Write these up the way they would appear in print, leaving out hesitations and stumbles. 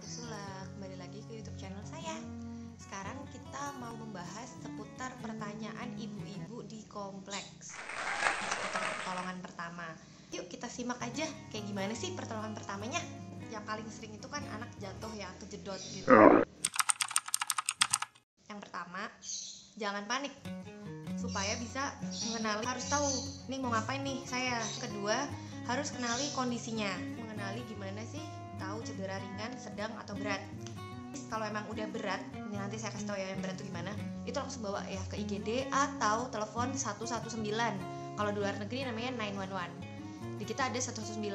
Ursula, kembali lagi ke YouTube channel saya. Sekarang kita mau membahas seputar pertanyaan ibu-ibu di kompleks seputar pertolongan pertama. Yuk kita simak aja kayak gimana sih pertolongan pertamanya. Yang paling sering itu kan anak jatuh ya, kejedot gitu. Yang pertama, jangan panik. Supaya bisa mengenali, harus tahu nih mau ngapain nih saya. Kedua, harus kenali kondisinya, mengenali gimana sih tahu cedera ringan, sedang, atau berat. Kalau emang udah berat, ini nanti saya kasih tahu ya yang berat itu gimana, itu langsung bawa ya ke IGD atau telepon 119. Kalau di luar negeri namanya 911, di kita ada 119.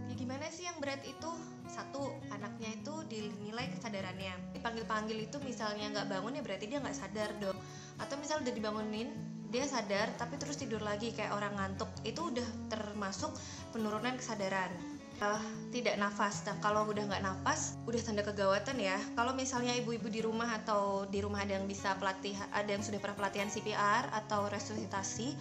Ya gimana sih yang berat itu? Satu, anaknya itu dinilai kesadarannya. Dipanggil-panggil itu misalnya nggak bangun ya berarti dia nggak sadar dong. Atau misal udah dibangunin, dia sadar tapi terus tidur lagi kayak orang ngantuk, itu udah termasuk penurunan kesadaran. Tidak nafas. Nah, kalau udah nggak nafas, udah tanda kegawatan ya. Kalau misalnya ibu-ibu di rumah atau di rumah ada yang bisa ada yang sudah pernah pelatihan CPR atau resusitasi,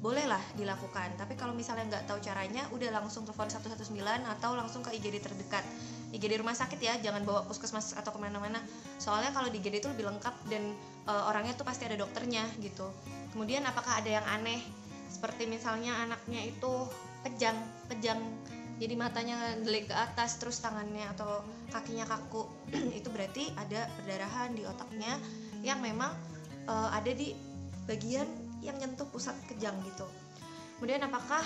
bolehlah dilakukan. Tapi kalau misalnya nggak tahu caranya, udah langsung telepon 119 atau langsung ke IGD terdekat. IGD rumah sakit ya, jangan bawa puskesmas atau kemana-mana. Soalnya kalau di IGD itu lebih lengkap dan orangnya tuh pasti ada dokternya gitu. Kemudian apakah ada yang aneh? Seperti misalnya anaknya itu kejang, jadi matanya ngedelik ke atas, terus tangannya atau kakinya kaku, itu berarti ada perdarahan di otaknya yang memang ada di bagian yang nyentuh pusat kejang gitu. Kemudian apakah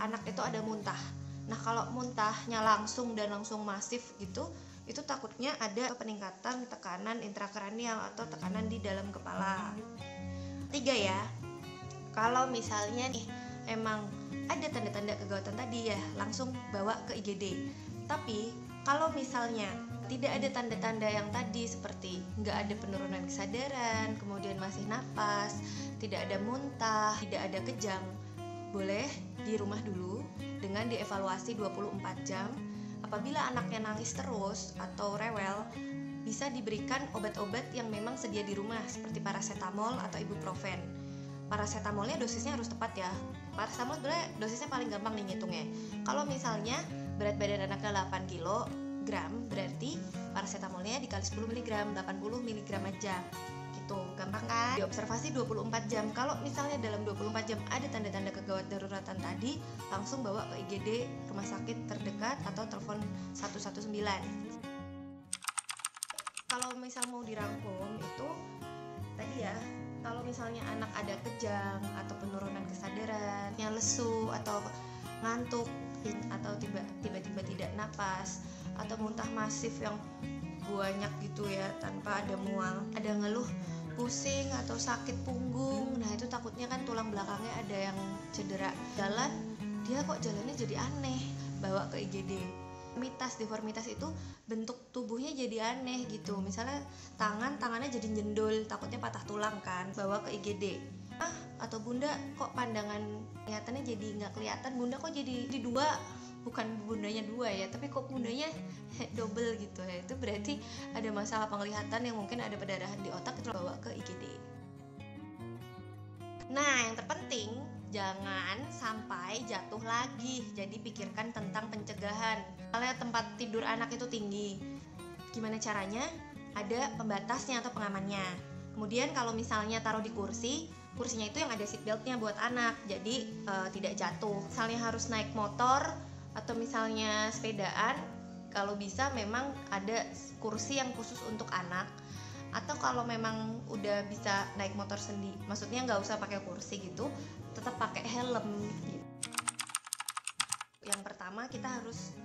anak itu ada muntah? Nah kalau muntahnya langsung masif gitu, itu takutnya ada peningkatan tekanan intrakranial atau tekanan di dalam kepala. 3 ya, kalau misalnya nih emang ada tanda-tanda kegawatan tadi ya, langsung bawa ke IGD. Tapi kalau misalnya tidak ada tanda-tanda yang tadi seperti nggak ada penurunan kesadaran, kemudian masih napas, tidak ada muntah, tidak ada kejang, boleh di rumah dulu dengan dievaluasi 24 jam. Apabila anaknya nangis terus atau rewel, bisa diberikan obat-obat yang memang sedia di rumah seperti paracetamol atau ibuprofen. Paracetamolnya dosisnya harus tepat ya. Paracetamol sebenarnya dosisnya paling gampang nih ngitungnya. Kalau misalnya berat badan anaknya 8 kg, berarti paracetamolnya dikali 10 mg, 80 mg aja. Gitu, gampang kan? Diobservasi 24 jam. Kalau misalnya dalam 24 jam ada tanda-tanda kegawat daruratan tadi, langsung bawa ke IGD rumah sakit terdekat atau telepon 119. Kalau misal mau dirangkum itu tadi ya, kalau misalnya anak ada kejang atau penurunan kesadaran, yang lesu atau ngantuk atau tiba-tiba tidak napas atau muntah masif yang banyak gitu ya tanpa ada mual, ada ngeluh pusing atau sakit punggung, nah itu takutnya kan tulang belakangnya ada yang cedera. Jalan, dia kok jalannya jadi aneh, bawa ke IGD. Deformitas itu bentuk tubuhnya jadi aneh gitu, misalnya tangannya jadi jendol, takutnya patah tulang kan, bawa ke IGD. Atau bunda kok pandangan kelihatannya jadi nggak kelihatan, bunda kok jadi dua, bukan bundanya dua ya, tapi kok bundanya double gitu ya, itu berarti ada masalah penglihatan yang mungkin ada perdarahan di otak, itu bawa ke IGD. Nah yang terpenting jangan sampai jatuh lagi, jadi pikirkan tentang pencegahan. Kalau tempat tidur anak itu tinggi, gimana caranya? Ada pembatasnya atau pengamannya. Kemudian kalau misalnya taruh di kursinya itu yang ada seat beltnya buat anak, jadi tidak jatuh. Misalnya harus naik motor atau misalnya sepedaan, kalau bisa memang ada kursi yang khusus untuk anak. Atau kalau memang udah bisa naik motor sendiri, maksudnya nggak usah pakai kursi gitu, tetap pakai helm gitu. Yang pertama kita harus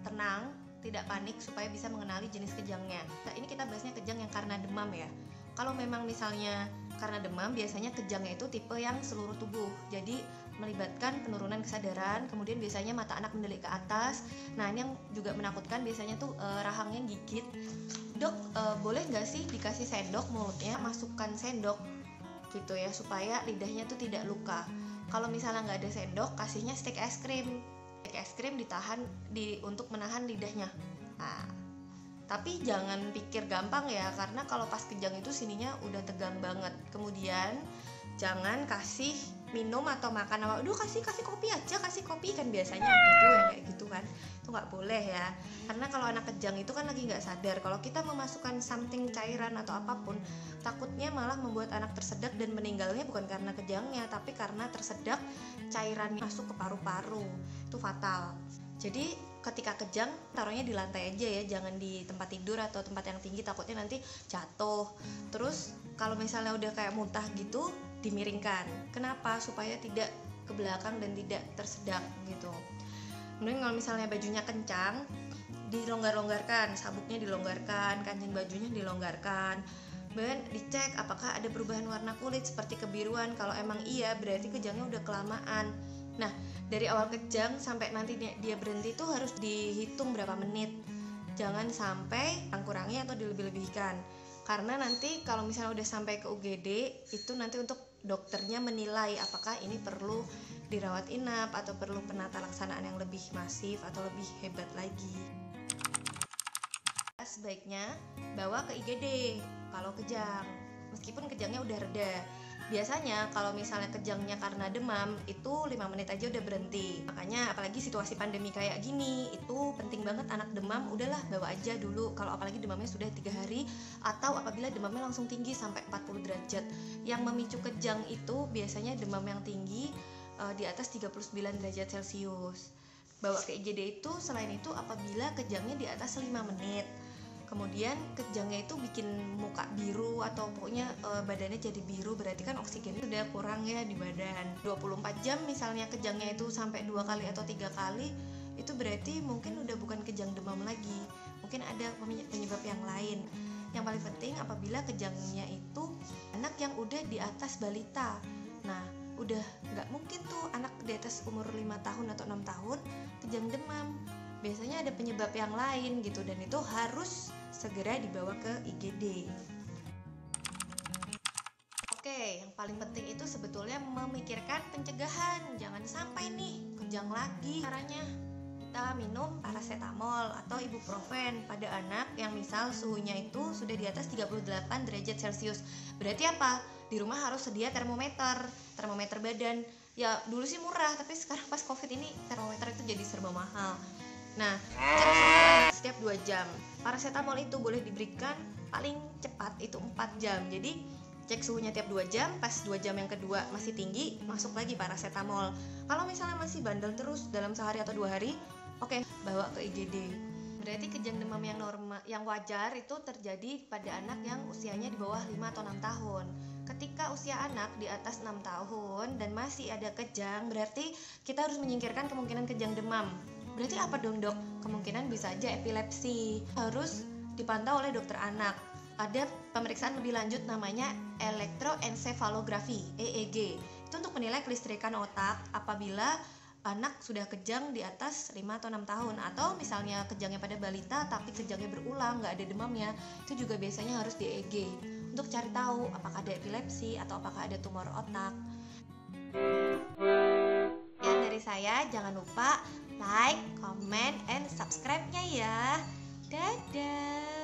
tenang, tidak panik supaya bisa mengenali jenis kejangnya. Nah, ini kita bahasnya kejang yang karena demam ya. Kalau memang misalnya karena demam, biasanya kejangnya itu tipe yang seluruh tubuh. Jadi melibatkan penurunan kesadaran, kemudian biasanya mata anak mendelik ke atas. Nah, ini yang juga menakutkan, biasanya tuh rahangnya gigit. Dok, boleh nggak sih dikasih sendok mulutnya, masukkan sendok gitu ya, supaya lidahnya tuh tidak luka. Kalau misalnya nggak ada sendok, kasihnya stick es krim. Stick es krim ditahan untuk menahan lidahnya. Nah, tapi jangan pikir gampang ya, karena kalau pas kejang itu sininya udah tegang banget. Kemudian jangan kasih minum atau makan, aduh kasih kopi aja, kasih kopi kan biasanya gitu ya, kayak gitu kan. Itu nggak boleh ya, karena kalau anak kejang itu kan lagi nggak sadar. Kalau kita memasukkan something cairan atau apapun, takutnya malah membuat anak tersedak dan meninggalnya bukan karena kejangnya, tapi karena tersedak cairan masuk ke paru-paru, itu fatal. Jadi ketika kejang taruhnya di lantai aja ya, jangan di tempat tidur atau tempat yang tinggi, takutnya nanti jatuh. Terus kalau misalnya udah kayak muntah gitu, dimiringkan. Kenapa? Supaya tidak ke belakang dan tidak tersedak gitu. Kemudian kalau misalnya bajunya kencang, dilonggar-longgarkan, sabuknya dilonggarkan, kancing bajunya dilonggarkan. Dan dicek apakah ada perubahan warna kulit seperti kebiruan. Kalau emang iya, berarti kejangnya udah kelamaan. Nah, dari awal kejang sampai nanti dia berhenti itu harus dihitung berapa menit. Jangan sampai kurangi atau dilebih-lebihkan. Karena nanti kalau misalnya udah sampai ke UGD, itu nanti untuk dokternya menilai apakah ini perlu dirawat inap atau perlu penata laksanaan yang lebih masif atau lebih hebat lagi. Sebaiknya bawa ke IGD kalau kejang, meskipun kejangnya udah reda. Biasanya kalau misalnya kejangnya karena demam, itu 5 menit aja udah berhenti. Makanya apalagi situasi pandemi kayak gini, itu penting banget anak demam, udahlah bawa aja dulu. Kalau apalagi demamnya sudah 3 hari, atau apabila demamnya langsung tinggi sampai 40 derajat. Yang memicu kejang itu biasanya demam yang tinggi di atas 39 derajat Celcius. Bawa ke IGD itu selain itu apabila kejangnya di atas 5 menit. Kemudian kejangnya itu bikin muka biru atau pokoknya badannya jadi biru, berarti kan oksigennya udah kurang ya di badan. 24 jam misalnya kejangnya itu sampai 2 kali atau 3 kali, itu berarti mungkin udah bukan kejang demam lagi, mungkin ada penyebab yang lain. Yang paling penting apabila kejangnya itu anak yang udah di atas balita. Nah, udah nggak mungkin tuh anak di atas umur 5 tahun atau 6 tahun kejang demam. Biasanya ada penyebab yang lain gitu, dan itu harus segera dibawa ke IGD. Oke, yang paling penting itu sebetulnya memikirkan pencegahan. Jangan sampai nih kejang lagi. Caranya kita minum paracetamol atau ibuprofen pada anak yang misal suhunya itu sudah di atas 38 derajat Celcius. Berarti apa? Di rumah harus sedia termometer badan. Ya dulu sih murah, tapi sekarang pas COVID ini termometer itu jadi serba mahal. Nah, cek suhu setiap 2 jam. Paracetamol itu boleh diberikan paling cepat itu 4 jam. Jadi cek suhunya tiap 2 jam, pas 2 jam yang kedua masih tinggi, masuk lagi paracetamol. Kalau misalnya masih bandel terus dalam sehari atau 2 hari, oke, bawa ke IGD. Berarti kejang demam yang normal, yang wajar itu terjadi pada anak yang usianya di bawah 5 atau 6 tahun. Ketika usia anak di atas 6 tahun dan masih ada kejang, berarti kita harus menyingkirkan kemungkinan kejang demam. Berarti apa dong dok? Kemungkinan bisa aja epilepsi. Harus dipantau oleh dokter anak. Ada pemeriksaan lebih lanjut namanya elektroensefalografi (EEG). Itu untuk menilai kelistrikan otak apabila anak sudah kejang di atas 5 atau 6 tahun. Atau misalnya kejangnya pada balita tapi kejangnya berulang, nggak ada demamnya, itu juga biasanya harus di EEG untuk cari tahu apakah ada epilepsi atau apakah ada tumor otak. Ya, dari saya jangan lupa like, comment, and subscribe-nya ya. Dadah.